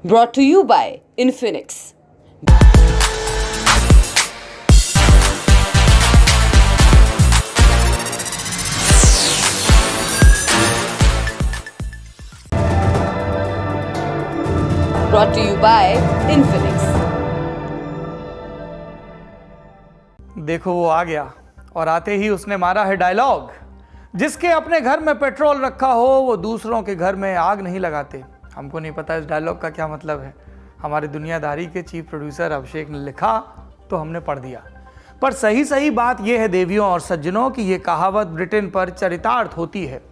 brought to you by Infinix. Brought to you by Infinix. देखो वो आ गया और आते ही उसने मारा है डायलॉग, जिसके अपने घर में पेट्रोल रखा हो वो दूसरों के घर में आग नहीं लगाते। हमको नहीं पता इस डायलॉग का क्या मतलब है। हमारे दुनियादारी के चीफ प्रोड्यूसर अभिषेक ने लिखा तो हमने पढ़ दिया। पर सही बात यह है देवियों और सज्जनों कि यह कहावत ब्रिटेन पर चरितार्थ होती है।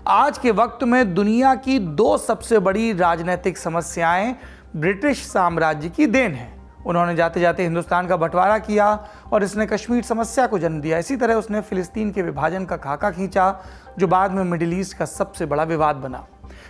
आज के वक्त में दुनिया की दो सबसे बड़ी राजनीतिक समस्याएं ब्रिटिश साम्राज्य की देन है। उन्होंने जाते जाते हिंदुस्तान का बंटवारा किया और इसने कश्मीर समस्या को जन्म दिया। इसी तरह उसने फिलिस्तीन के विभाजन का खाका खींचा, जो बाद में मिडिल ईस्ट का सबसे बड़ा विवाद बना।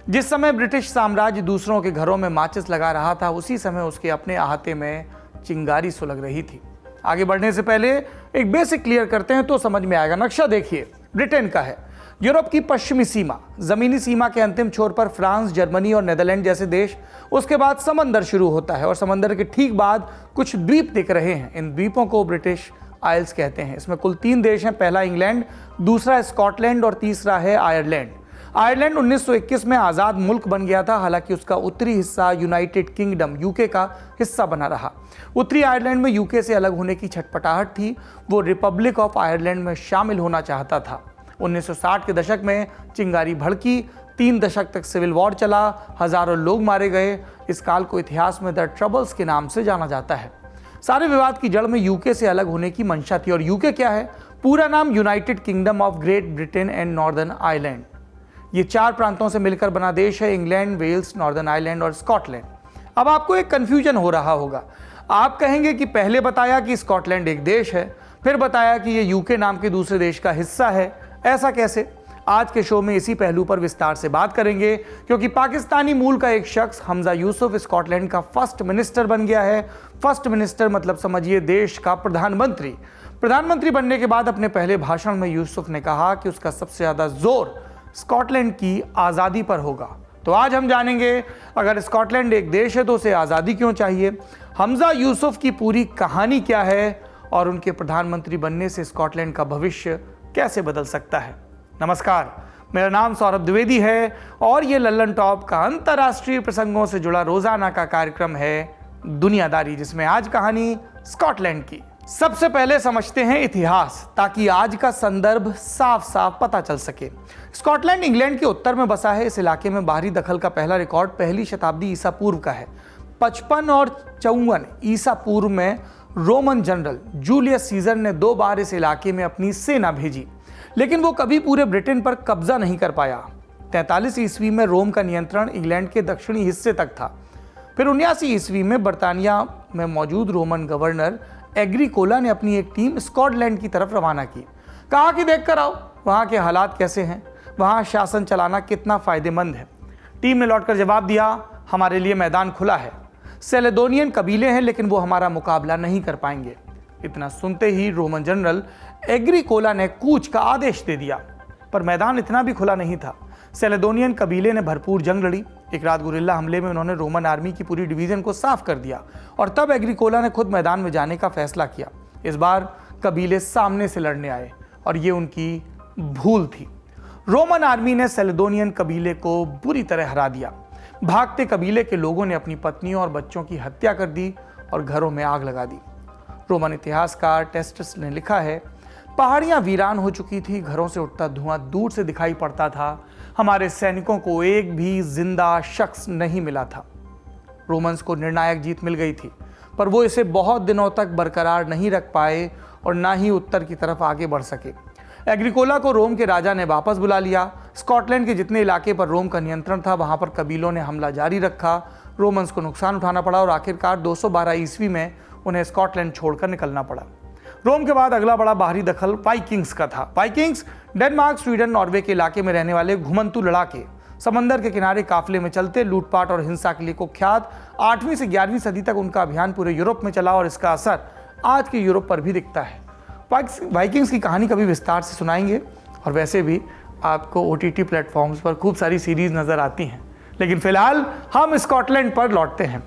जिस समय ब्रिटिश साम्राज्य दूसरों के घरों में माचिस लगा रहा था, उसी समय उसके अपने अहाते में चिंगारी सुलग रही थी। आगे बढ़ने से पहले एक बेसिक क्लियर करते हैं तो समझ में आएगा। नक्शा देखिए, ब्रिटेन का है। यूरोप की पश्चिमी सीमा, जमीनी सीमा के अंतिम छोर पर फ्रांस, जर्मनी और नेदरलैंड जैसे देश। उसके बाद समंदर शुरू होता है और समंदर के ठीक बाद कुछ द्वीप दिख रहे हैं। इन द्वीपों को ब्रिटिश आइल्स कहते हैं। इसमें कुल 3 देश हैं। पहला इंग्लैंड, दूसरा स्कॉटलैंड और तीसरा है आयरलैंड। आयरलैंड 1921 में आज़ाद मुल्क बन गया था, हालांकि उसका उत्तरी हिस्सा यूनाइटेड किंगडम यूके का हिस्सा बना रहा। उत्तरी आयरलैंड में यूके से अलग होने की छटपटाहट थी। वो रिपब्लिक ऑफ आयरलैंड में शामिल होना चाहता था। 1960 के दशक में चिंगारी भड़की, 3 दशक तक सिविल वॉर चला, हजारों लोग मारे गए। इस काल को इतिहास में द ट्रबल्स के नाम से जाना जाता है। सारे विवाद की जड़ में यूके से अलग होने की मंशा थी। और यूके क्या है? पूरा नाम United kingdom of great Britain and northern Ireland. ये 4 प्रांतों से मिलकर बना देश है, इंग्लैंड, वेल्स, नॉर्दर्न आयरलैंड और स्कॉटलैंड। अब आपको एक कंफ्यूजन हो रहा होगा। आप कहेंगे कि पहले बताया कि स्कॉटलैंड एक देश है, फिर बताया कि ये यूके नाम के दूसरे देश का हिस्सा है। ऐसा कैसे? आज के शो में इसी पहलू पर विस्तार से बात करेंगे, क्योंकि पाकिस्तानी मूल का एक शख्स हमजा यूसुफ स्कॉटलैंड का फर्स्ट मिनिस्टर बन गया है। फर्स्ट मिनिस्टर मतलब समझिए देश का प्रधानमंत्री। प्रधानमंत्री बनने के बाद अपने पहले भाषण में यूसुफ ने कहा कि उसका सबसे ज्यादा जोर स्कॉटलैंड की आज़ादी पर होगा। तो आज हम जानेंगे, अगर स्कॉटलैंड एक देश है तो उसे आज़ादी क्यों चाहिए, हमजा यूसुफ की पूरी कहानी क्या है और उनके प्रधानमंत्री बनने से स्कॉटलैंड का भविष्य कैसे बदल सकता है। नमस्कार, मेरा नाम सौरभ द्विवेदी है और ये लल्लन टॉप का अंतर्राष्ट्रीय प्रसंगों से जुड़ा रोजाना का कार्यक्रम है दुनियादारी, जिसमें आज कहानी स्कॉटलैंड की। सबसे पहले समझते हैं इतिहास, ताकि आज का संदर्भ साफ साफ पता चल सके। स्कॉटलैंड इंग्लैंड के उत्तर में बसा है। इस इलाके में बाहरी दखल का पहला रिकॉर्ड 1ली शताब्दी ईसा पूर्व का है। 55 और 54 ईसा पूर्व में रोमन जनरल जूलियस सीजर ने 2 बार इस इलाके में अपनी सेना भेजी, लेकिन वो कभी पूरे ब्रिटेन पर कब्जा नहीं कर पाया। 43 ईस्वी में रोम का नियंत्रण इंग्लैंड के दक्षिणी हिस्से तक था। फिर 79 ईस्वी में बर्तानिया में मौजूद रोमन गवर्नर एग्रीकोला ने अपनी एक टीम स्कॉटलैंड की तरफ रवाना की। कहा कि देख कर आओ वहाँ के हालात कैसे हैं, वहाँ शासन चलाना कितना फायदेमंद है। टीम ने लौटकर जवाब दिया, हमारे लिए मैदान खुला है। सेलेडोनियन कबीले हैं, लेकिन वो हमारा मुकाबला नहीं कर पाएंगे। इतना सुनते ही रोमन जनरल एग्रीकोला ने कूच का आदेश दे दिया, पर मैदान इतना भी खुला नहीं था। सेलेडोनियन कबीले ने भरपूर जंग लड़ी। एक रात गुरिल्ला हमले में उन्होंने रोमन आर्मी की पूरी डिवीजन को साफ कर दिया और तब एग्रीकोला ने खुद मैदान में जाने का फैसला किया। इस बार कबीले सामने से लड़ने आए और ये उनकी भूल थी। रोमन आर्मी ने सेलेडोनियन कबीले को बुरी तरह हरा दिया। भागते कबीले के लोगों ने अपनी पत्नियों और बच्चों की हत्या कर दी और घरों में आग लगा दी। रोमन इतिहासकार टेस्टस ने लिखा है, पहाड़ियां वीरान हो चुकी थी, घरों से उठता धुआं दूर से दिखाई पड़ता था। हमारे सैनिकों को एक भी जिंदा शख्स नहीं मिला था। रोमन्स को निर्णायक जीत मिल गई थी, पर वो इसे बहुत दिनों तक बरकरार नहीं रख पाए और ना ही उत्तर की तरफ आगे बढ़ सके। एग्रीकोला को रोम के राजा ने वापस बुला लिया। स्कॉटलैंड के जितने इलाके पर रोम का नियंत्रण था, वहां पर कबीलों ने हमला जारी रखा। रोमन्स को नुकसान उठाना पड़ा और आखिरकार 212 ईस्वी में उन्हें स्कॉटलैंड छोड़कर निकलना पड़ा। रोम के बाद अगला बड़ा बाहरी दखल वाइकिंग्स का था। वाइकिंग्स डेनमार्क, स्वीडन, नॉर्वे के इलाके में रहने वाले घुमंतू लड़ाके, समंदर के किनारे काफिले में चलते लूटपाट और हिंसा के लिए कुख्यात। 8वीं से 11वीं सदी तक उनका अभियान पूरे यूरोप में चला और इसका असर आज के यूरोप पर भी दिखता है। वाइकिंग्स की कहानी कभी विस्तार से सुनाएंगे और वैसे भी आपको OTT प्लेटफॉर्म्स पर खूब सारी सीरीज नज़र आती हैं, लेकिन फिलहाल हम स्कॉटलैंड पर लौटते हैं।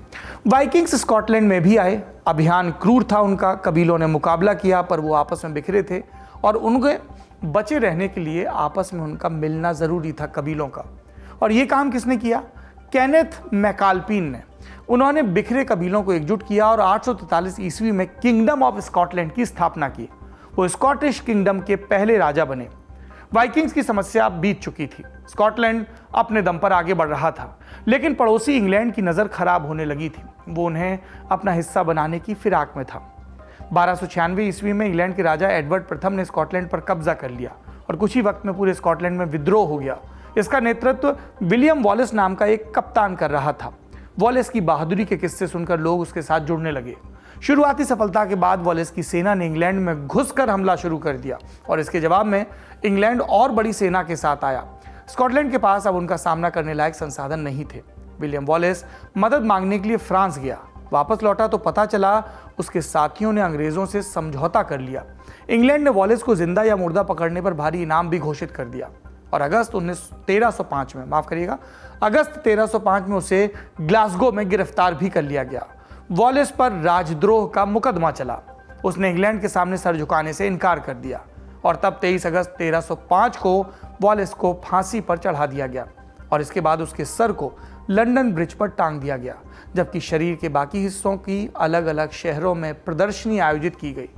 वाइकिंग्स स्कॉटलैंड में भी आए। अभियान क्रूर था उनका, कबीलों ने मुकाबला किया पर वो आपस में बिखरे थे और उनके बचे रहने के लिए आपस में उनका मिलना ज़रूरी था कबीलों का। और ये काम किसने किया? केनेथ मैकाल्पिन ने। उन्होंने बिखरे कबीलों को एकजुट किया और 843 ईस्वी में किंगडम ऑफ स्कॉटलैंड की स्थापना की। वो स्कॉटिश किंगडम के पहले राजा बने। वाइकिंग्स की समस्या बीत चुकी थी। स्कॉटलैंड अपने दम पर आगे बढ़ रहा था, लेकिन पड़ोसी इंग्लैंड की नज़र खराब होने लगी थी। वो उन्हें अपना हिस्सा बनाने की फिराक में था। 1296 ईस्वी में इंग्लैंड के राजा एडवर्ड प्रथम ने स्कॉटलैंड पर कब्जा कर लिया और कुछ ही वक्त में पूरे स्कॉटलैंड में विद्रोह हो गया। इसका नेतृत्व विलियम वॉलेस नाम का एक कप्तान कर रहा था। वॉलेस की बहादुरी के किस्से सुनकर लोग उसके साथ जुड़ने लगे। शुरुआती सफलता के बाद वॉलेस की सेना ने इंग्लैंड में घुसकर हमला शुरू कर दिया और इसके जवाब में इंग्लैंड और बड़ी सेना के साथ आया। स्कॉटलैंड के पास अब उनका सामना करने लायक संसाधन नहीं थे। विलियम वॉलेस मदद मांगने के लिए फ्रांस गया। वापस लौटा तो पता चला उसके साथियों ने अंग्रेजों से समझौता कर लिया। इंग्लैंड ने वॉलेस को जिंदा या मुर्दा पकड़ने पर भारी इनाम भी घोषित कर दिया और अगस्त 1305 में उसे ग्लासगो में गिरफ्तार भी कर लिया गया। वॉलेस पर राजद्रोह का मुकदमा चला। उसने इंग्लैंड के सामने सर झुकाने से इनकार कर दिया और तब 23 अगस्त 1305 को वॉलेस को फांसी पर चढ़ा दिया गया और इसके बाद उसके सर को लंदन ब्रिज पर टांग दिया गया, जबकि शरीर के बाकी हिस्सों की अलग अलग शहरों में प्रदर्शनी आयोजित की गई।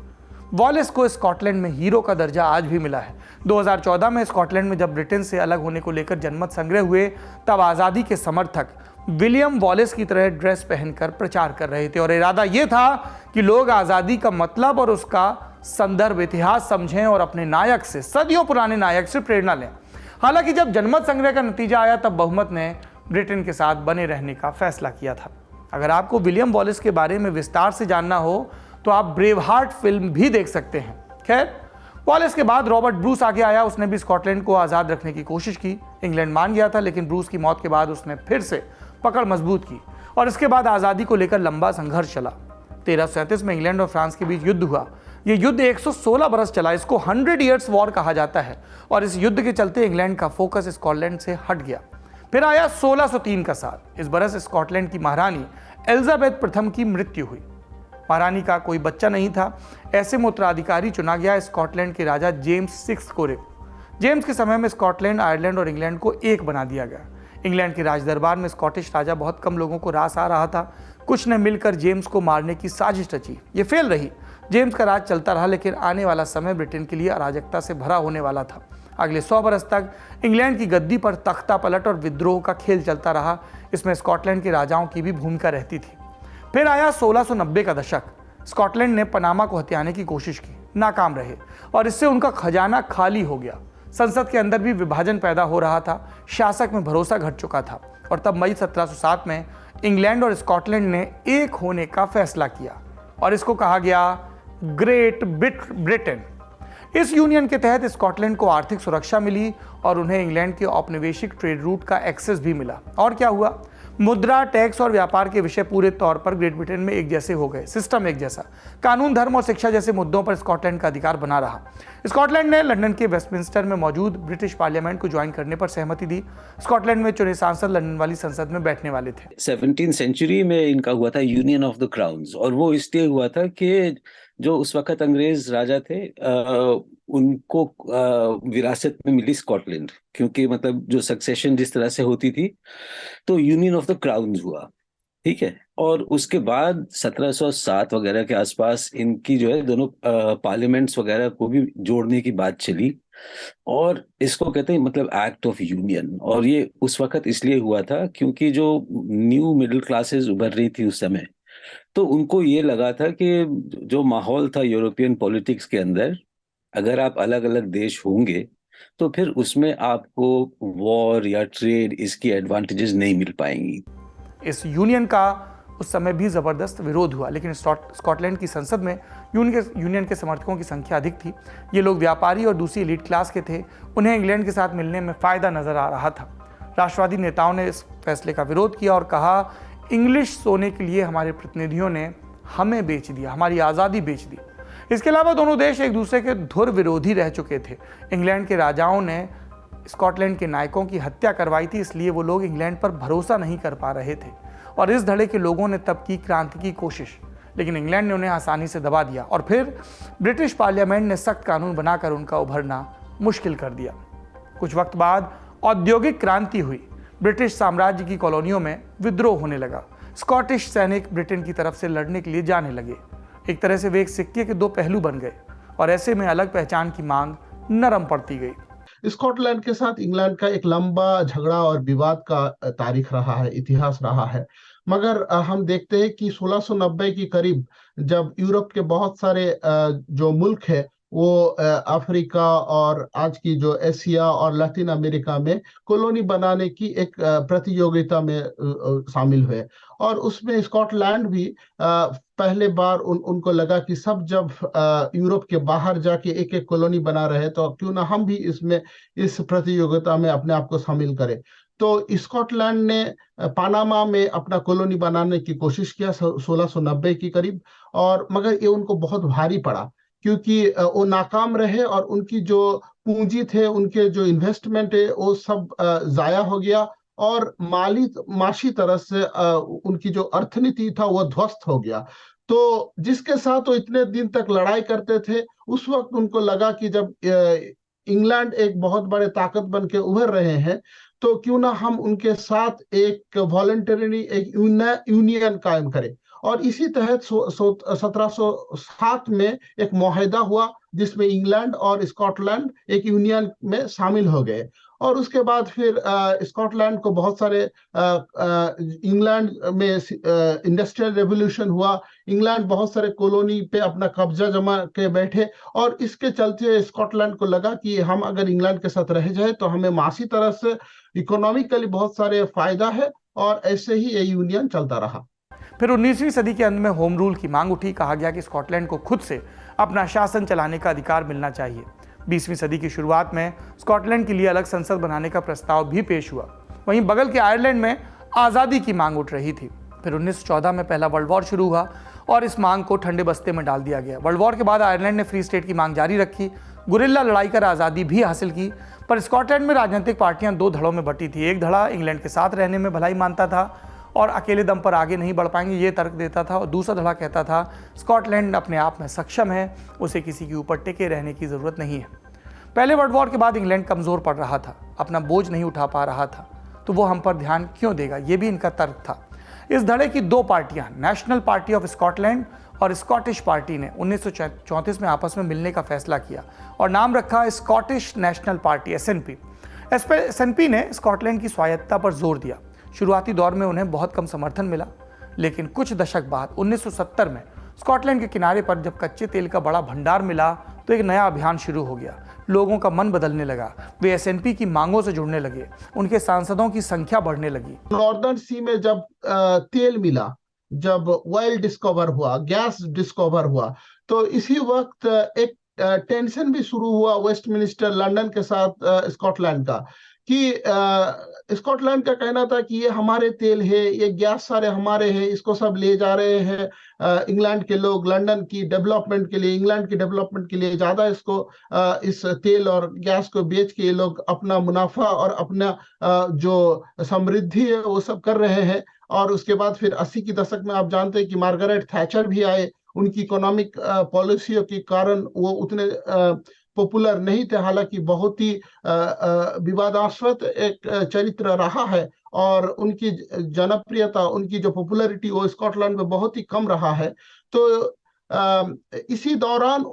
वॉलेस को स्कॉटलैंड में हीरो का दर्जा आज भी मिला है। 2014 में स्कॉटलैंड में जब ब्रिटेन से अलग होने को लेकर जनमत संग्रह हुए, तब आज़ादी के समर्थक विलियम वॉलेस की तरह ड्रेस पहनकर प्रचार कर रहे थे और इरादा यह था कि लोग आज़ादी का मतलब और उसका संदर्भ इतिहास समझें और अपने नायक से, सदियों पुराने नायक से प्रेरणा लें। हालांकि जब जनमत संग्रह का नतीजा आया तब बहुमत ने ब्रिटेन के साथ बने रहने का फैसला किया था। अगर आपको विलियम वॉलेस के बारे में विस्तार से जानना हो तो आप ब्रेवहार्ट फिल्म भी देख सकते हैं। खैर, वॉलेस के बाद रॉबर्ट ब्रूस आगे आया। उसने भी स्कॉटलैंड को आज़ाद रखने की कोशिश की। इंग्लैंड मान गया था, लेकिन ब्रूस की मौत के बाद उसने फिर से पकड़ मजबूत की और इसके बाद आज़ादी को लेकर लंबा संघर्ष चला। 1337 में इंग्लैंड और फ्रांस के बीच युद्ध हुआ। ये युद्ध 116 बरस चला। इसको 100 ईयर्स वॉर कहा जाता है और इस युद्ध के चलते इंग्लैंड का फोकस स्कॉटलैंड से हट गया। फिर आया 1603 का साल। इस बरस स्कॉटलैंड की महारानी एलिजाबेथ प्रथम की मृत्यु हुई। महारानी का कोई बच्चा नहीं था। ऐसे में उत्तराधिकारी चुना गया स्कॉटलैंड के राजा जेम्स 6 को। जेम्स के समय में स्कॉटलैंड, आयरलैंड और इंग्लैंड को एक बना दिया गया। इंग्लैंड के राजदरबार में स्कॉटिश राजा बहुत कम लोगों को रास आ रहा था। कुछ ने मिलकर जेम्स को मारने की साजिश रची। ये फेल रही। जेम्स का राज चलता रहा, लेकिन आने वाला समय ब्रिटेन के लिए अराजकता से भरा होने वाला था। अगले 100 बरस तक इंग्लैंड की गद्दी पर तख्ता पलट और विद्रोह का खेल चलता रहा। इसमें स्कॉटलैंड के राजाओं की भी भूमिका रहती थी। फिर आया 1690 का दशक। स्कॉटलैंड ने पनामा को हथियाने की कोशिश की, नाकाम रहे और इससे उनका खजाना खाली हो गया। संसद के अंदर भी विभाजन पैदा हो रहा था। शासक में भरोसा घट चुका था और तब मई 1707 में इंग्लैंड और स्कॉटलैंड ने एक होने का फैसला किया और इसको कहा गया ग्रेट ब्रिटेन। इस यूनियन के तहत स्कॉटलैंड को आर्थिक सुरक्षा मिली और उन्हें इंग्लैंड के औपनिवेशिक ट्रेड रूट का एक्सेस भी मिला। और क्या हुआ? मुद्रा, टैक्स और व्यापार के विषय पूरे तौर पर ग्रेट ब्रिटेन में एक जैसे हो गए। सिस्टम एक जैसा। कानून, धर्म और शिक्षा जैसे मुद्दों पर स्कॉटलैंड का अधिकार बना रहा। स्कॉटलैंड ने लंदन के वेस्टमिंस्टर में मौजूद ब्रिटिश पार्लियामेंट को ज्वाइन करने पर सहमति दी। स्कॉटलैंड में चुने सांसद लंदन वाली संसद में बैठने वाले थे। 17वीं सेंचुरी में इनका हुआ था यूनियन ऑफ द क्राउन्स और वो इसलिए हुआ था कि जो उस वक्त अंग्रेज राजा थे उनको विरासत में मिली स्कॉटलैंड, क्योंकि मतलब जो सक्सेशन जिस तरह से होती थी तो यूनियन ऑफ द क्राउन्स हुआ। ठीक है। और उसके बाद 1707 वगैरह के आसपास इनकी जो है दोनों पार्लियामेंट्स वगैरह को भी जोड़ने की बात चली और इसको कहते हैं मतलब एक्ट ऑफ यूनियन। और ये उस वक्त इसलिए हुआ था क्योंकि जो न्यू मिडिल क्लासेस उभर रही थी उस समय, तो उनको ये लगा था कि जो माहौल था यूरोपियन पॉलिटिक्स के अंदर, अगर आप अलग अलग देश होंगे तो फिर उसमें आपको वॉर या ट्रेड इसकी एडवांटेजेस नहीं मिल पाएंगी। इस यूनियन का उस समय भी ज़बरदस्त विरोध हुआ, लेकिन स्कॉटलैंड की संसद में यूनियन के समर्थकों की संख्या अधिक थी। ये लोग व्यापारी और दूसरी एलीट क्लास के थे। उन्हें इंग्लैंड के साथ मिलने में फ़ायदा नज़र आ रहा था। राष्ट्रवादी नेताओं ने इस फैसले का विरोध किया और कहा, इंग्लिश सोने के लिए हमारे प्रतिनिधियों ने हमें बेच दिया, हमारी आज़ादी बेच दी। इसके अलावा दोनों देश एक दूसरे के धुर विरोधी रह चुके थे। इंग्लैंड के राजाओं ने स्कॉटलैंड के नायकों की हत्या करवाई थी, इसलिए वो लोग इंग्लैंड पर भरोसा नहीं कर पा रहे थे और इस धड़े के लोगों ने तब की क्रांति की कोशिश, लेकिन इंग्लैंड ने उन्हें आसानी से दबा दिया और फिर ब्रिटिश पार्लियामेंट ने सख्त कानून बनाकर उनका उभरना मुश्किल कर दिया। कुछ वक्त बाद औद्योगिक क्रांति हुई। ब्रिटिश साम्राज्य की कॉलोनियों में विद्रोह होने लगा। स्कॉटिश सैनिक ब्रिटेन की तरफ से लड़ने के लिए जाने लगे। एक तरह से वे एक सिक्के के दो पहलू बन गए और ऐसे में अलग पहचान की मांग नरम पड़ती गई। स्कॉटलैंड के साथ इंग्लैंड का एक लंबा झगड़ा और विवाद का तारीख रहा है, इतिहास रहा है। मगर हम देखते हैं कि 1690 के करीब जब यूरोप के बहुत सारे जो मुल्क है वो अफ्रीका और आज की जो एशिया और लैटिन अमेरिका में कॉलोनी बनाने की एक प्रतियोगिता में शामिल हुए और उसमें स्कॉटलैंड भी पहले बार उनको लगा कि सब जब यूरोप के बाहर जाके एक एक कॉलोनी बना रहे तो क्यों ना हम भी इस प्रतियोगिता में अपने आप को शामिल करें। तो स्कॉटलैंड ने पनामा में अपना कॉलोनी बनाने की कोशिश किया 1690 के करीब, और मगर ये उनको बहुत भारी पड़ा क्योंकि वो नाकाम रहे और उनकी जो पूंजी थे, उनके जो इन्वेस्टमेंट है वो सब जाया हो गया और माशी तरह से उनकी जो अर्थनीति था वो ध्वस्त हो गया। तो जिसके साथ वो इतने दिन तक लड़ाई करते थे, उस वक्त उनको लगा कि जब इंग्लैंड एक बहुत बड़े ताकत बन के उभर रहे हैं तो क्यों ना हम उनके साथ एक वॉलंटरी एक यूनियन कायम करें। और इसी तहत 1707 में एक मुआहदा हुआ जिसमें इंग्लैंड और स्कॉटलैंड एक यूनियन में शामिल हो गए। और उसके बाद फिर स्कॉटलैंड को बहुत सारे इंग्लैंड में इंडस्ट्रियल रेवोल्यूशन हुआ, इंग्लैंड बहुत सारे कॉलोनी पे अपना कब्जा जमा के बैठे और इसके चलते स्कॉटलैंड को लगा कि हम अगर इंग्लैंड के साथ रह जाए तो हमें माशी तरह से इकोनॉमिकली बहुत सारे फायदा है, और ऐसे ही ये यूनियन चलता रहा। फिर 19वीं सदी के अंत में होम रूल की मांग उठी। कहा गया कि स्कॉटलैंड को खुद से अपना शासन चलाने का अधिकार मिलना चाहिए। 20वीं सदी की शुरुआत में स्कॉटलैंड के लिए अलग संसद बनाने का प्रस्ताव भी पेश हुआ। वहीं बगल के आयरलैंड में आज़ादी की मांग उठ रही थी। फिर 1914 में पहला वर्ल्ड वॉर शुरू हुआ और इस मांग को ठंडे बस्ते में डाल दिया गया। वर्ल्ड वॉर के बाद आयरलैंड ने फ्री स्टेट की मांग जारी रखी, गुरिल्ला लड़ाई कर आज़ादी भी हासिल की। पर स्कॉटलैंड में राजनीतिक पार्टियां दो धड़ों में बटी थी। एक धड़ा इंग्लैंड के साथ रहने में भलाई मानता था और अकेले दम पर आगे नहीं बढ़ पाएंगे ये तर्क देता था, और दूसरा धड़ा कहता था स्कॉटलैंड अपने आप में सक्षम है, उसे किसी के ऊपर टिके रहने की ज़रूरत नहीं है। पहले वर्ल्ड वॉर के बाद इंग्लैंड कमज़ोर पड़ रहा था, अपना बोझ नहीं उठा पा रहा था, तो वो हम पर ध्यान क्यों देगा, ये भी इनका तर्क था। इस धड़े की दो पार्टियां, नेशनल पार्टी ऑफ स्कॉटलैंड और स्कॉटिश पार्टी ने 1934 में आपस में मिलने का फैसला किया और नाम रखा Scottish national party SNP। SNP ने स्कॉटलैंड की स्वायत्तता पर जोर दिया। शुरुआती दौर में उन्हें बहुत कम समर्थन मिला, लेकिन कुछ दशक बाद 1970 में स्कॉटलैंड के किनारे पर जब कच्चे तेल का बड़ा भंडार मिला तो एक नया अभियान शुरू हो गया। लोगों का मन बदलने लगा, वे SNP की मांगों से जुड़ने लगे, उनके सांसदों की संख्या बढ़ने लगी। नॉर्दर्न सी में जब तेल मिला, जब ऑयल डिस्कवर हुआ, गैस डिस्कवर हुआ, तो इसी वक्त एक टेंशन भी शुरू हुआ वेस्टमिनिस्टर लंदन के साथ स्कॉटलैंड का, कि स्कॉटलैंड का कहना था कि ये हमारे तेल है, ये गैस सारे हमारे हैं, इसको सब ले जा रहे हैं इंग्लैंड के लोग लंदन की डेवलपमेंट के लिए, इंग्लैंड की डेवलपमेंट के लिए ज्यादा इसको इस तेल और गैस को बेच के ये लोग अपना मुनाफा और अपना जो समृद्धि है वो सब कर रहे हैं। और उसके बाद फिर 80 की दशक में आप जानते हैं कि मार्गरेट थैचर भी आए, उनकी इकोनॉमिक पॉलिसियों के कारण वो उतने पॉपुलर नहीं थे, हालांकि बहुत ही विवादास्पद एक चरित्र रहा है और उनकी जनप्रियता, उनकी जो पॉपुलैरिटी वो स्कॉटलैंड में बहुत ही कम रहा है। तो इसी दौरान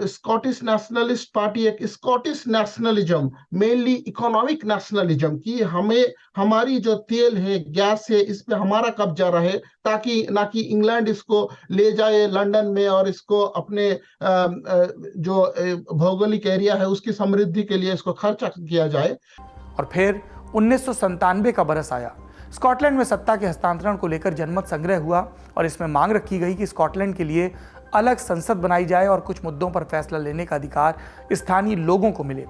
स्कॉटिश नेशनलिस्ट पार्टी एक Scottish nationalism, mainly economic nationalism, की हमें हमारी जो तेल है, गैस है, इस पे हमारा कब्जा रहे, ताकि ना कि इंग्लैंड इसको ले जाए लंदन में और इसको अपने जो भौगोलिक एरिया है उसकी समृद्धि के लिए इसको खर्च किया जाए। और फिर 1997 का बरस आया। स्कॉटलैंड में सत्ता के हस्तांतरण को लेकर जनमत संग्रह हुआ और इसमें मांग रखी गई कि स्कॉटलैंड के लिए अलग संसद बनाई जाए और कुछ मुद्दों पर फैसला लेने का अधिकार स्थानीय लोगों को मिले।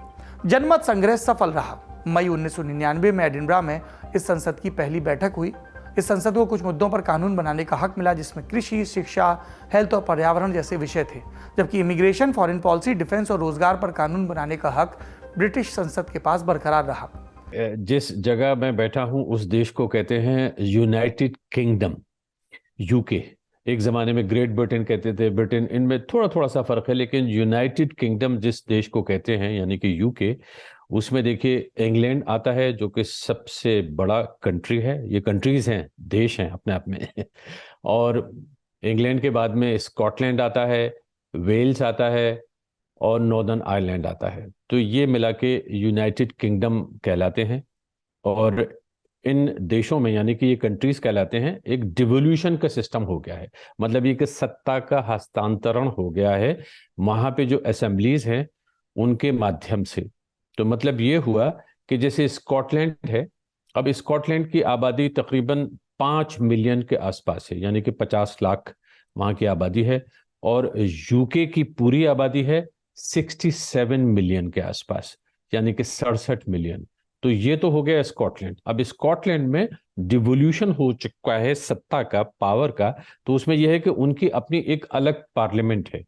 जनमत संग्रह सफल रहा। मई 1999 में एडिनबरा में इस संसद की पहली बैठक हुई। इस संसद को कुछ मुद्दों पर कानून बनाने का हक मिला, जिसमें कृषि, शिक्षा, हेल्थ और पर्यावरण जैसे विषय थे, जबकि इमिग्रेशन, फॉरेन पॉलिसी, डिफेंस और रोजगार पर कानून बनाने का हक ब्रिटिश संसद के पास बरकरार रहा। जिस जगह मैं बैठा हूं उस देश को कहते हैं यूनाइटेड किंगडम, यूके। एक ज़माने में ग्रेट ब्रिटेन कहते थे, ब्रिटेन, इनमें थोड़ा थोड़ा सा फ़र्क है, लेकिन यूनाइटेड किंगडम जिस देश को कहते हैं यानी कि यूके, उसमें देखिए इंग्लैंड आता है जो कि सबसे बड़ा कंट्री है। ये कंट्रीज़ हैं, देश हैं अपने आप में और इंग्लैंड के बाद में स्कॉटलैंड आता है, वेल्स आता है और नॉर्दर्न आयरलैंड आता है। तो ये मिला के यूनाइटेड किंगडम कहलाते हैं। और इन देशों में यानी कि ये कंट्रीज कहलाते हैं, एक डिवोल्यूशन का सिस्टम हो गया है, मतलब ये कि सत्ता का हस्तांतरण हो गया है वहाँ पे जो असेंबलीज हैं उनके माध्यम से। तो मतलब ये हुआ कि जैसे स्कॉटलैंड है, अब स्कॉटलैंड की आबादी तकरीबन 5 मिलियन के आसपास है, यानी कि 50 लाख वहाँ की आबादी है, और यूके की पूरी आबादी है 67 मिलियन के आसपास, यानी कि 67 मिलियन। तो ये तो हो गया स्कॉटलैंड। अब स्कॉटलैंड में डिवोल्यूशन हो चुका है सत्ता का, पावर का, तो उसमें यह है कि उनकी अपनी एक अलग पार्लियामेंट है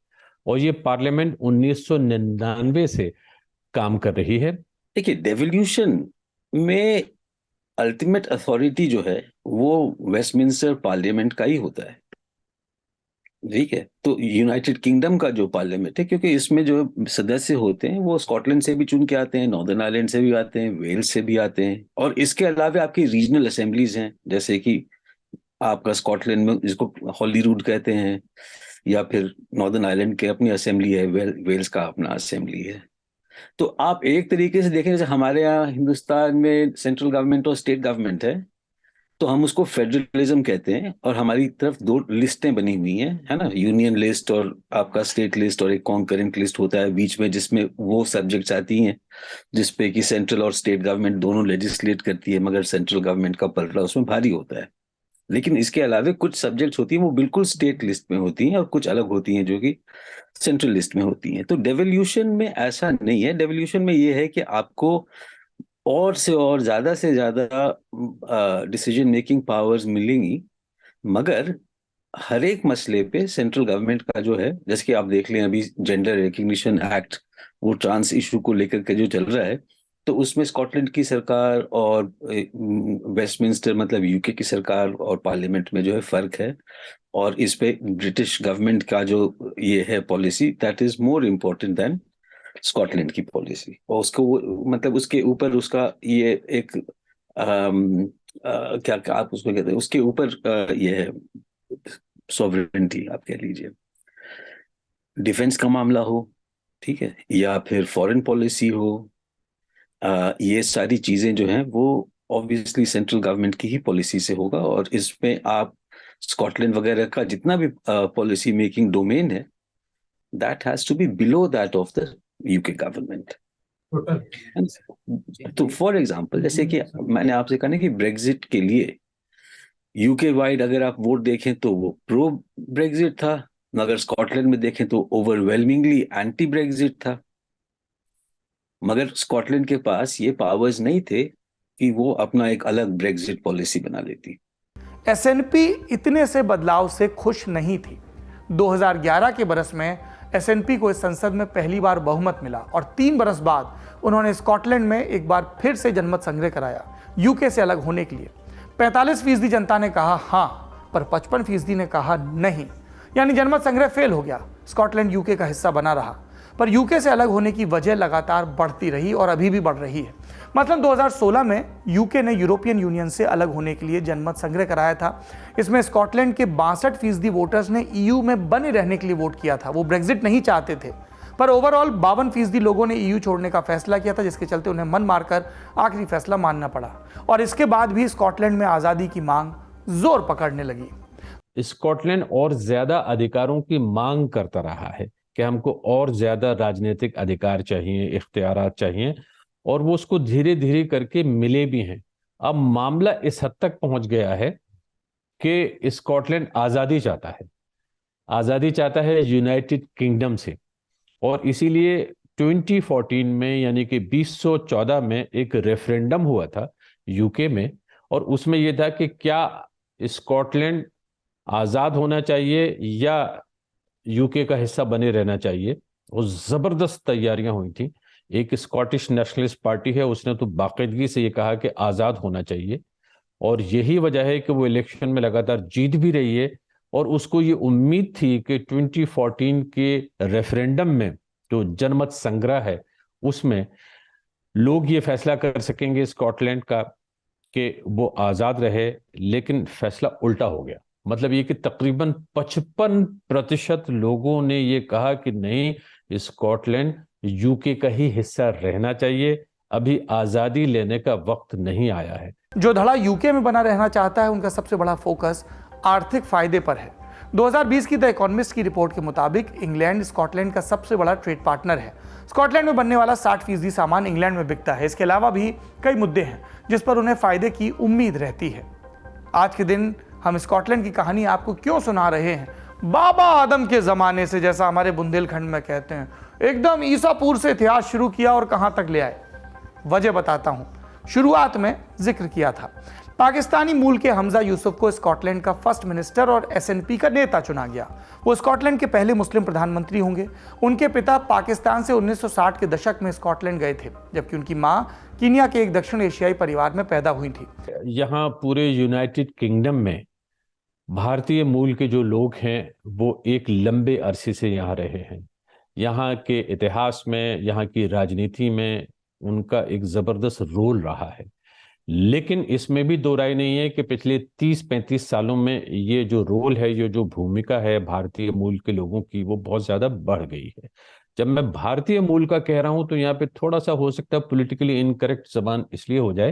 और ये पार्लियामेंट 1999 से काम कर रही है। देखिए, डेवोल्यूशन में अल्टीमेट अथॉरिटी जो है वो वेस्टमिंस्टर पार्लियामेंट का ही होता है, ठीक है। तो यूनाइटेड किंगडम का जो पार्लियामेंट है, क्योंकि इसमें जो सदस्य होते हैं वो स्कॉटलैंड से भी चुन के आते हैं, नॉर्दर्न आयरलैंड से भी आते हैं, वेल्स से भी आते हैं, और इसके अलावा आपकी रीजनल असेंबलीज हैं, जैसे कि आपका स्कॉटलैंड में जिसको हॉलीरूड कहते हैं, या फिर नॉर्दर्न आयरलैंड के अपनी असेंबली है, वेल्स का अपना असेंबली है। तो आप एक तरीके से देखें, जैसे हमारे यहाँ हिंदुस्तान में सेंट्रल गवर्नमेंट और स्टेट गवर्नमेंट है, तो हम उसको फेडरलिज्म कहते हैं, और हमारी तरफ 2 लिस्टें बनी हुई हैं, है ना, यूनियन लिस्ट और आपका स्टेट लिस्ट, और एक कॉन्करेंट लिस्ट होता है बीच में, जिसमें वो सब्जेक्ट्स आती हैं जिसपे कि सेंट्रल और स्टेट गवर्नमेंट दोनों लेजिस्लेट करती है, मगर सेंट्रल गवर्नमेंट का पलड़ा उसमें भारी होता है। लेकिन इसके अलावा कुछ सब्जेक्ट्स होती हैं वो बिल्कुल स्टेट लिस्ट में होती हैं, और कुछ अलग होती हैं जो कि सेंट्रल लिस्ट में होती हैं। तो डेवोल्यूशन में ऐसा नहीं है। डेवोल्यूशन में ये है कि आपको और से और ज्यादा से ज्यादा डिसीजन मेकिंग पावर्स मिलेंगी, मगर हर एक मसले पे सेंट्रल गवर्नमेंट का जो है, जैसे कि आप देख लें अभी जेंडर रिकग्निशन एक्ट, वो ट्रांस इशू को लेकर के जो चल रहा है, तो उसमें स्कॉटलैंड की सरकार और वेस्टमिंस्टर मतलब यूके की सरकार और पार्लियामेंट में जो है फर्क है, और इस पे ब्रिटिश गवर्नमेंट का जो ये है policy, that is more important then Scotland की पॉलिसी। और उसको मतलब उसके ऊपर उसका ये एक क्या आप उसको कहते हैं, उसके ऊपर ये है सॉवरेनिटी आप कह लीजिए, डिफेंस का मामला हो, ठीक है, या फिर फॉरेन पॉलिसी हो, ये सारी चीजें जो हैं वो ऑब्वियसली सेंट्रल गवर्नमेंट की ही पॉलिसी से होगा। और इसमें आप स्कॉटलैंड वगैरह का जितना भी पॉलिसी मेकिंग डोमेन है, that has to be below that of the UK government. तो फॉर एग्जांपल, जैसे कि मैंने आपसे कहा ना कि ब्रेग्जिट के लिए यूके वाइड अगर आप वोट देखें तो वो प्रो ब्रेग्जिट था, मगर स्कॉटलैंड में देखें तो ओवरवेलमिंगली एंटी ब्रेग्जिट था। मगर स्कॉटलैंड के पास ये पावर्स नहीं थे कि वो अपना एक अलग ब्रेग्जिट पॉलिसी बना लेती। एसएनपी इतने से बदलाव से खुश नहीं थी। 2011 के बरस में एसएनपी को इस संसद में पहली बार बहुमत मिला और 3 बरस बाद उन्होंने स्कॉटलैंड में एक बार फिर से जनमत संग्रह कराया यूके से अलग होने के लिए। 45% जनता ने कहा हाँ, पर 55% ने कहा नहीं, यानी जनमत संग्रह फेल हो गया। स्कॉटलैंड यूके का हिस्सा बना रहा, पर यूके से अलग होने की वजह लगातार बढ़ती रही और अभी भी बढ़ रही है। मतलब 2016 में यूके ने यूरोपियन यूनियन से अलग होने के लिए जनमत संग्रह कराया था। इसमें स्कॉटलैंड के 62% वोटर्स ने ईयू में बने रहने के लिए वोट किया था। वो ब्रेग्जिट नहीं चाहते थे, पर ओवरऑल 52% लोगों ने ईयू छोड़ने का फैसला किया था, जिसके चलते उन्हें मन मारकर आखिरी फैसला मानना पड़ा। और इसके बाद भी स्कॉटलैंड में आज़ादी की मांग जोर पकड़ने लगी। स्कॉटलैंड और ज्यादा अधिकारों की मांग करता रहा है कि हमको और ज्यादा राजनीतिक अधिकार चाहिए, इख्तियारात चाहिए, और वो उसको धीरे धीरे करके मिले भी हैं। अब मामला इस हद तक पहुंच गया है कि स्कॉटलैंड आज़ादी चाहता है, आज़ादी चाहता है यूनाइटेड किंगडम से। और इसीलिए 2014 में यानी कि 2014 में एक रेफरेंडम हुआ था यूके में, और उसमें यह था कि क्या स्कॉटलैंड आज़ाद होना चाहिए या यूके का हिस्सा बने रहना चाहिए। और ज़बरदस्त तैयारियां हुई थी। एक स्कॉटिश नेशनलिस्ट पार्टी है, उसने तो बाकायदगी से ये कहा कि आज़ाद होना चाहिए, और यही वजह है कि वो इलेक्शन में लगातार जीत भी रही है। और उसको ये उम्मीद थी कि 2014 के रेफरेंडम में जो जनमत संग्रह है उसमें लोग ये फैसला कर सकेंगे स्कॉटलैंड का कि वो आज़ाद रहे, लेकिन फैसला उल्टा हो गया। मतलब ये कि तकरीबन 55% लोगों ने ये कहा कि नहीं, स्कॉटलैंड यूके का ही हिस्सा रहना चाहिए, अभी आज़ादी लेने का वक्त नहीं आया है। जो धड़ा यूके में बना रहना चाहता है, उनका सबसे बड़ा फोकस आर्थिक फायदे पर है। 2020 की द इकोनॉमिस्ट की रिपोर्ट के मुताबिक इंग्लैंड स्कॉटलैंड का सबसे बड़ा ट्रेड पार्टनर है। स्कॉटलैंड में बनने वाला 60% सामान इंग्लैंड में बिकता है। इसके अलावा भी कई मुद्दे हैं जिस पर उन्हें फायदे की उम्मीद रहती है। आज के दिन हम स्कॉटलैंड की कहानी आपको क्यों सुना रहे हैं? बाबा आदम के जमाने से, जैसा हमारे बुंदेलखंड में कहते हैं, एकदम ईसापुर से इतिहास शुरू किया और कहां तक ले आए। वजह बताता हूं। शुरुआत में जिक्र किया था, पाकिस्तानी मूल के हमजा यूसुफ को स्कॉटलैंड का फर्स्ट मिनिस्टर और एसएनपी का नेता चुना गया। वो स्कॉटलैंड के पहले मुस्लिम प्रधानमंत्री होंगे। उनके पिता पाकिस्तान से 1960 के दशक में स्कॉटलैंड गए थे, जबकि उनकी मां कीनिया के एक दक्षिण एशियाई परिवार में पैदा हुई थी। यहाँ पूरे यूनाइटेड किंगडम में भारतीय मूल के जो लोग हैं वो एक लंबे अरसे से यहाँ रहे हैं। यहाँ के इतिहास में, यहाँ की राजनीति में उनका एक जबरदस्त रोल रहा है। लेकिन इसमें भी दो राय नहीं है कि पिछले 30-35 सालों में ये जो रोल है, ये जो भूमिका है भारतीय मूल के लोगों की, वो बहुत ज्यादा बढ़ गई है। जब मैं भारतीय मूल का कह रहा हूं तो यहाँ पे थोड़ा सा हो सकता है पॉलिटिकली इनकरेक्ट जबान इसलिए हो जाए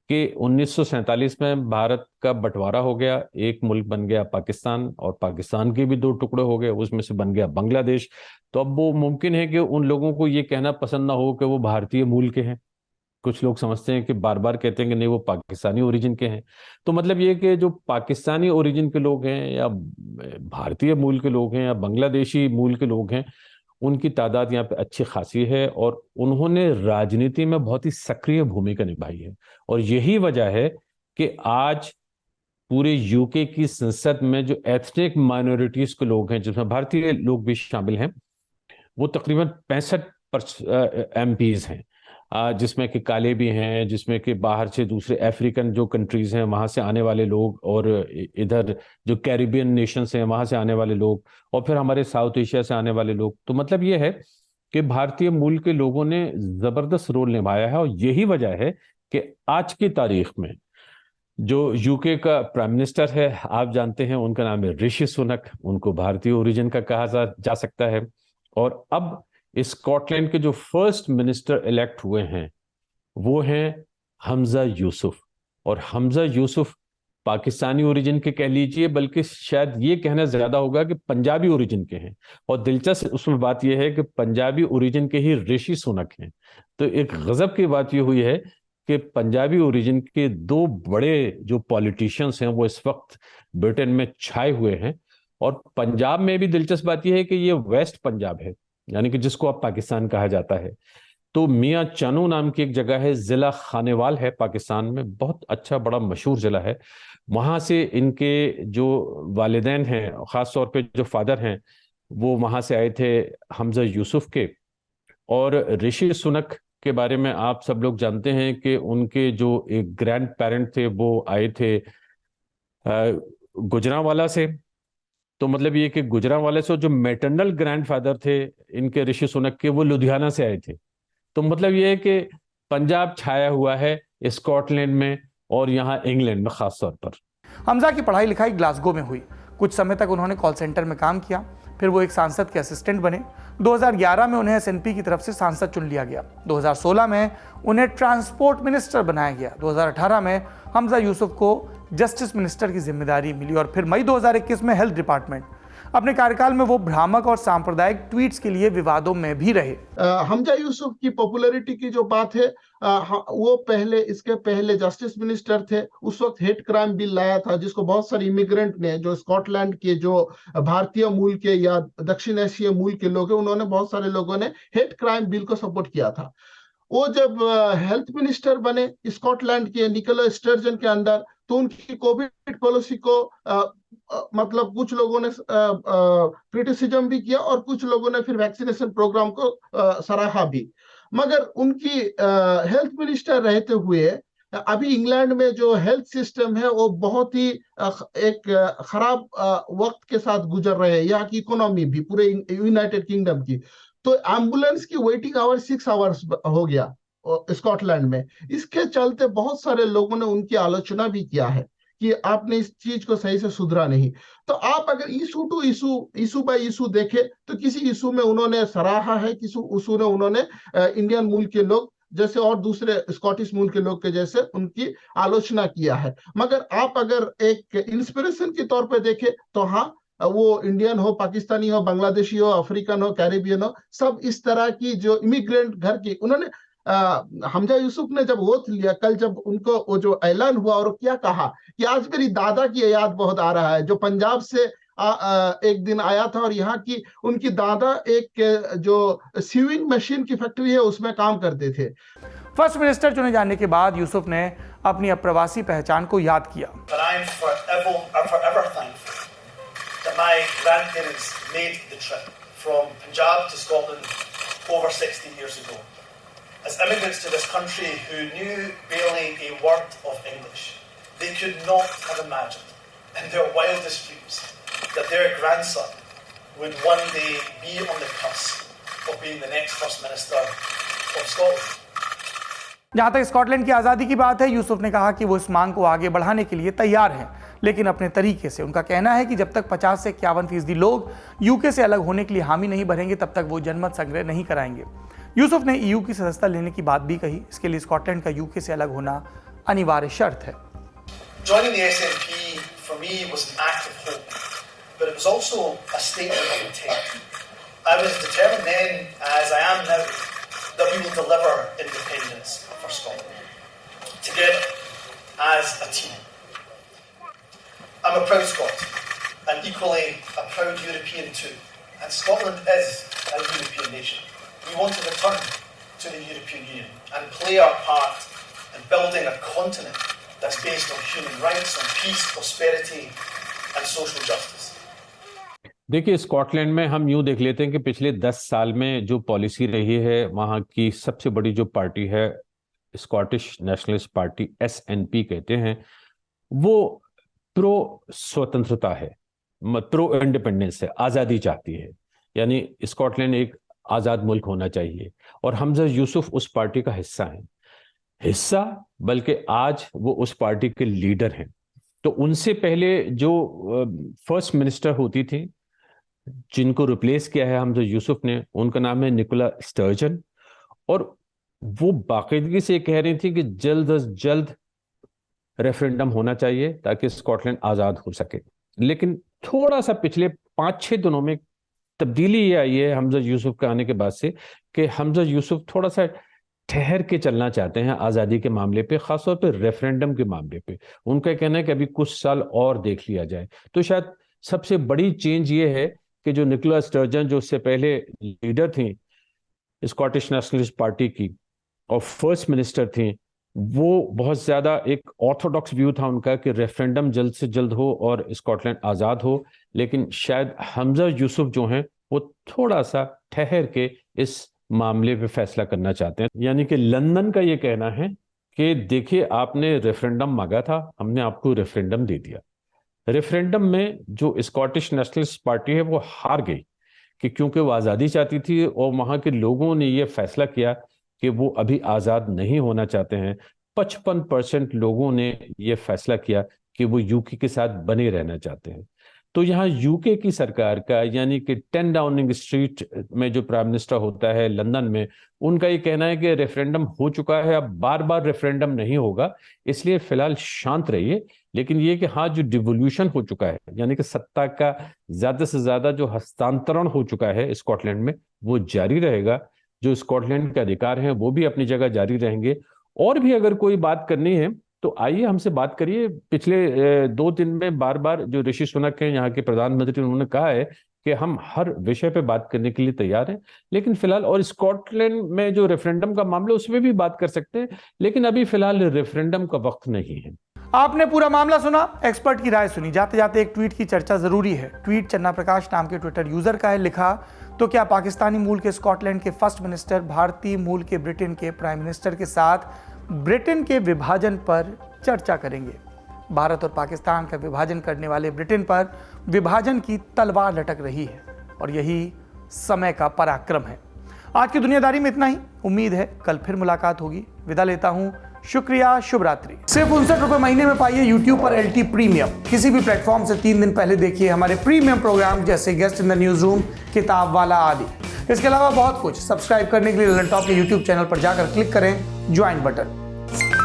कि 1947 में भारत का बंटवारा हो गया, एक मुल्क बन गया पाकिस्तान, और पाकिस्तान के भी दो टुकड़े हो गए, उसमें से बन गया बांग्लादेश। तो अब वो मुमकिन है कि उन लोगों को ये कहना पसंद ना हो कि वो भारतीय मूल के हैं। कुछ लोग समझते हैं कि बार बार कहते हैं कि नहीं, वो पाकिस्तानी ओरिजिन के हैं। तो मतलब ये कि जो पाकिस्तानी ओरिजिन के लोग हैं या भारतीय मूल के लोग हैं या बांग्लादेशी मूल के लोग हैं, उनकी तादाद यहाँ पे अच्छी खासी है, और उन्होंने राजनीति में बहुत ही सक्रिय भूमिका निभाई है। और यही वजह है कि आज पूरे यूके की संसद में जो एथनिक माइनॉरिटीज के लोग हैं, जिसमें भारतीय लोग भी शामिल हैं, वो तकरीबन 65 MPs हैं, जिसमें कि काले भी हैं, जिसमें कि बाहर से दूसरे अफ्रीकन जो कंट्रीज हैं वहां से आने वाले लोग, और इधर जो कैरिबियन नेशंस हैं वहां से आने वाले लोग, और फिर हमारे साउथ एशिया से आने वाले लोग। तो मतलब ये है कि भारतीय मूल के लोगों ने जबरदस्त रोल निभाया है। और यही वजह है कि आज की तारीख में जो यूके का प्राइम मिनिस्टर है, आप जानते हैं उनका नाम है ऋषि सुनक, उनको भारतीय ओरिजिन का कहा जा सकता है। और अब स्कॉटलैंड के जो फर्स्ट मिनिस्टर इलेक्ट हुए हैं वो हैं हमजा यूसुफ। और हमजा यूसुफ पाकिस्तानी ओरिजिन के कह लीजिए, बल्कि शायद ये कहना ज्यादा होगा कि पंजाबी ओरिजिन के हैं। और दिलचस्प उसमें बात यह है कि पंजाबी ओरिजिन के ही ऋषि सुनक हैं। तो एक गजब की बात यह हुई है कि पंजाबी ओरिजिन के दो बड़े जो पॉलिटिशियंस हैं वो इस वक्त ब्रिटेन में छाए हुए हैं। और पंजाब में भी दिलचस्प बात यह है कि ये वेस्ट पंजाब है, यानी कि जिसको अब पाकिस्तान कहा जाता है। तो मियाँ चानू नाम की एक जगह है, जिला खानेवाल है पाकिस्तान में, बहुत अच्छा बड़ा मशहूर जिला है। वहां से इनके जो वालिदैन हैं, खास तौर पे जो फादर हैं, वो वहां से आए थे हमजा यूसुफ के। और ऋषि सुनक के बारे में आप सब लोग जानते हैं कि उनके जो एक ग्रैंड पेरेंट थे वो आए थे गुजरांवाला से। तो मतलब ये कि गुजरांवाला से जो मैटरनल ग्रैंडफादर थे इनके ऋषि सुनक के, वो लुधियाना से आए थे। तो मतलब ये है कि पंजाब छाया हुआ है स्कॉटलैंड में और यहाँ इंग्लैंड में खास तौर पर। हमजा की पढ़ाई लिखाई ग्लासगो में हुई। कुछ समय तक उन्होंने कॉल सेंटर में काम किया, फिर वो एक सांसद के असिस्टेंट बने। 2011 में उन्हें एसएनपी की तरफ से सांसद चुन लिया गया। 2016 में उन्हें ट्रांसपोर्ट मिनिस्टर बनाया गया। 2018 में हमजा यूसुफ को जस्टिस मिनिस्टर की जिम्मेदारी मिली और फिर मई 2021 में हेल्थ डिपार्टमेंट। अपने कार्यकाल में वो भ्रामक और सांप्रदायिक ट्वीट्स के लिए विवादों में भी रहे। हमजा यूसुफ की पॉपुलैरिटी की जो बात है, वो इसके पहले जस्टिस मिनिस्टर थे। उस वक्त हेट क्राइम बिल लाया था, जिसको बहुत सारे इमिग्रेंट ने, जो स्कॉटलैंड के जो भारतीय मूल के या दक्षिण एशियाई मूल के लोग हैं, उन्होंने, बहुत सारे लोगों ने हेट क्राइम बिल को सपोर्ट किया था। वो जब हेल्थ मिनिस्टर बने स्कॉटलैंड के निकोला स्टर्जन के अंदर, तो उनकी कोविड पॉलिसी को मतलब कुछ लोगों ने क्रिटिसिज्म भी किया और कुछ लोगों ने फिर वैक्सीनेशन प्रोग्राम को सराहा भी। मगर उनकी हेल्थ मिनिस्टर रहते हुए अभी इंग्लैंड में जो हेल्थ सिस्टम है वो बहुत ही एक खराब वक्त के साथ गुजर रहे हैं। यहाँ की इकोनॉमी भी पूरे यूनाइटेड किंगडम की, तो एम्बुलेंस की वेटिंग आवर 6 आवर्स हो गया स्कॉटलैंड में। इसके चलते बहुत सारे लोगों ने उनकी आलोचना भी किया है कि आपने इस चीज को सही से सुधरा नहीं। तो आप अगर issue to issue by issue देखें तो किसी इशू में उन्होंने सराहा है, किसी इशू में उन्होंने इंडियन मूल के लोग जैसे और दूसरे स्कॉटिश मूल के लोग के जैसे उनकी आलोचना किया है। मगर आप अगर एक इंस्पिरेशन के तौर पे देखें तो हाँ, वो इंडियन हो, पाकिस्तानी हो, बांग्लादेशी हो, अफ्रीकन हो, कैरेबियन हो, सब इस तरह की जो इमिग्रेंट घर की उन्होंने हमजा यूसुफ ने जब ओथ लिया, कल जब उनको वो जो ऐलान हुआ और क्या कहा कि आज मेरी दादा की याद बहुत आ रहा है जो पंजाब से एक दिन आया था और यहाँ की उनकी दादा एक जो सीविंग मशीन की फैक्ट्री है उसमें काम करते थे। फर्स्ट मिनिस्टर चुने जाने के बाद यूसुफ ने अपनी अप्रवासी पहचान को याद किया। As immigrants to this country who knew barely a word of English, they could not have imagined in their wildest dreams that their grandson would one day be on the cusp of being the next First Minister of Scotland. जहां तक Scotland की आज़ादी की बात है, यूसुफ ने कहा कि वो इस मांग को आगे बढ़ाने के लिए तैयार हैं, लेकिन अपने तरीके से। उनका कहना है कि जब तक 50 से 51% लोग यूके से अलग होने के लिए हामी नहीं भरेंगे तब तक वो जनमत संग्रह नहीं कराएंगे। यूसुफ ने ईयू की सदस्यता लेने की बात भी कही। इसके लिए स्कॉटलैंड का यूके से अलग होना अनिवार्य शर्त है। Joining the SNP for me was an act of hope, but it was also a statement of intent. I was determined then, as I am now, that we will deliver independence for Scotland together as a team. I'm a proud Scot and equally a proud European too, and Scotland is a European nation. We want to return to the European Union and play our part in building a continent that's based on human rights, on peace, prosperity and social justice. देखिए, Scotland में हम यूं देख लेते हैं कि पिछले 10 साल में जो पॉलिसी रही है, वहाँ की सबसे बड़ी जो पार्टी है स्कॉटिश नेशनलिस्ट पार्टी, SNP कहते हैं, वो प्रो स्वतंत्रता है, प्रो इंडिपेंडेंस है, आज़ादी चाहती है। यानी स्कॉटलैंड एक आज़ाद मुल्क होना चाहिए और हमजा यूसुफ उस पार्टी का हिस्सा बल्कि आज वो उस पार्टी के लीडर हैं। तो उनसे पहले जो फर्स्ट मिनिस्टर होती थी जिनको रिप्लेस किया है हमजा यूसुफ ने, उनका नाम है निकोला स्टर्जन, और वो बाकायदगी से कह रही थी कि जल्द अज जल्द रेफरेंडम होना चाहिए ताकि स्कॉटलैंड आज़ाद हो सके। लेकिन थोड़ा सा पिछले 5-6 दिनों में तब्दीली ये आई है हमजा यूसुफ के आने के बाद से कि हमजा यूसुफ थोड़ा सा ठहर के चलना चाहते हैं आज़ादी के मामले पे, खासतौर पे रेफरेंडम के मामले पे। उनका कहना है कि अभी कुछ साल और देख लिया जाए। तो शायद सबसे बड़ी चेंज ये है कि जो निकोला स्टर्जन, जो उससे पहले लीडर थी स्कॉटिश नेशनलिस्ट पार्टी की और फर्स्ट मिनिस्टर थी, वो बहुत ज्यादा एक ऑर्थोडॉक्स व्यू था उनका कि रेफरेंडम जल्द से जल्द हो और स्कॉटलैंड आज़ाद हो। लेकिन शायद हमजा यूसुफ जो हैं वो थोड़ा सा ठहर के इस मामले पे फैसला करना चाहते हैं। यानी कि लंदन का ये कहना है कि देखिए, आपने रेफरेंडम मांगा था, हमने आपको रेफरेंडम दे दिया। रेफरेंडम में जो स्कॉटिश नेशनलिस्ट पार्टी है वो हार गई कि क्योंकि वो आज़ादी चाहती थी और वहाँ के लोगों ने ये फैसला किया कि वो अभी आज़ाद नहीं होना चाहते हैं। 55% लोगों ने ये फैसला किया कि वो यूके के साथ बने रहना चाहते हैं। तो यहाँ यूके की सरकार का, यानी कि 10 डाउनिंग स्ट्रीट में जो प्राइम मिनिस्टर होता है लंदन में, उनका ये कहना है कि रेफरेंडम हो चुका है, अब बार बार रेफरेंडम नहीं होगा, इसलिए फिलहाल शांत रहिए। लेकिन ये कि हाँ, जो डिवोल्यूशन हो चुका है, यानी कि सत्ता का ज्यादा से ज्यादा जो हस्तांतरण हो चुका है स्कॉटलैंड में, वो जारी रहेगा। जो स्कॉटलैंड के अधिकार हैं वो भी अपनी जगह जारी रहेंगे। और भी अगर कोई बात करनी है तो आइए हमसे बात करिए। पिछले 2 दिन में बार बार जो ऋषि सुनक हैं, यहाँ के प्रधानमंत्री, उन्होंने कहा है कि हम हर विषय पे बात करने के लिए तैयार हैं। लेकिन फिलहाल, और स्कॉटलैंड में जो रेफरेंडम का मामला उसमें भी बात कर सकते हैं, लेकिन अभी फिलहाल रेफरेंडम का वक्त नहीं है। आपने पूरा मामला सुना, एक्सपर्ट की राय सुनी। जाते जाते एक ट्वीट की चर्चा जरूरी है। ट्वीट चन्ना प्रकाश नाम के ट्विटर यूजर का है। लिखा, तो क्या पाकिस्तानी मूल के स्कॉटलैंड के फर्स्ट मिनिस्टर भारतीय मूल के ब्रिटेन के प्राइम मिनिस्टर के साथ ब्रिटेन के विभाजन पर चर्चा करेंगे? भारत और पाकिस्तान का विभाजन करने वाले ब्रिटेन पर विभाजन की तलवार लटक रही है और यही समय का पराक्रम है। आज की दुनियादारी में इतना ही। उम्मीद है कल फिर मुलाकात होगी। विदा लेता हूं। शुक्रिया, शुभ रात्रि। सिर्फ 59 रुपए महीने में पाइए यूट्यूब पर LT प्रीमियम। किसी भी प्लेटफॉर्म से 3 दिन पहले देखिए हमारे प्रीमियम प्रोग्राम जैसे guest in the news room, किताब वाला आदि। इसके अलावा बहुत कुछ। सब्सक्राइब करने के लिए ललन टॉप के यूट्यूब चैनल पर जाकर क्लिक करें ज्वाइन बटन।